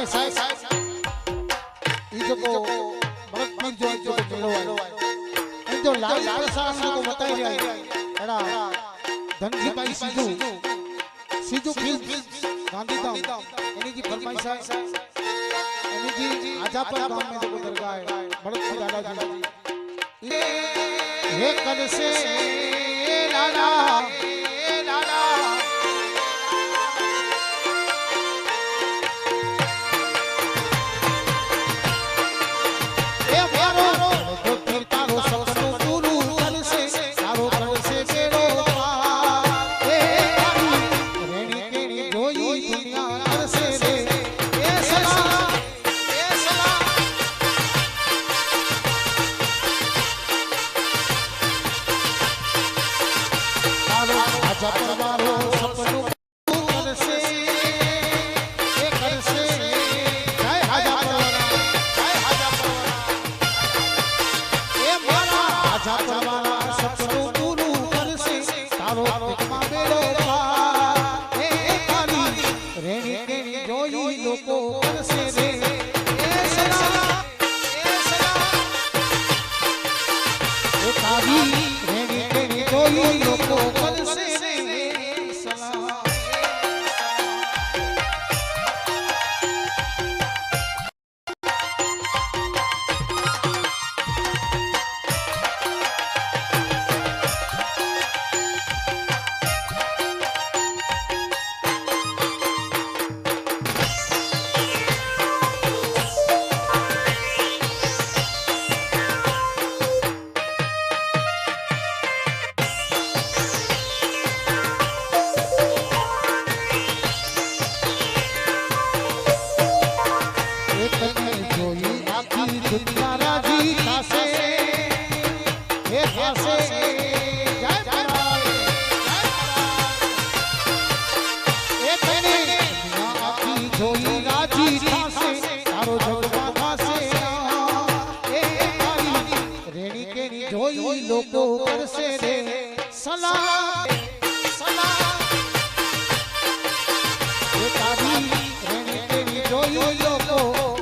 जो को भरत पीर जो चलो है जो लाल प्रसाद को बताई रहा एड़ा धनजी भाई सीधू फिल्म गांधीधाम एनी जी फरमाइश है एनी जी आजापुर गांव में जो दरगाह है भरत पीर दादा जी हे कन से लाला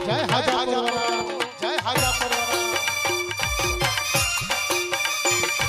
जय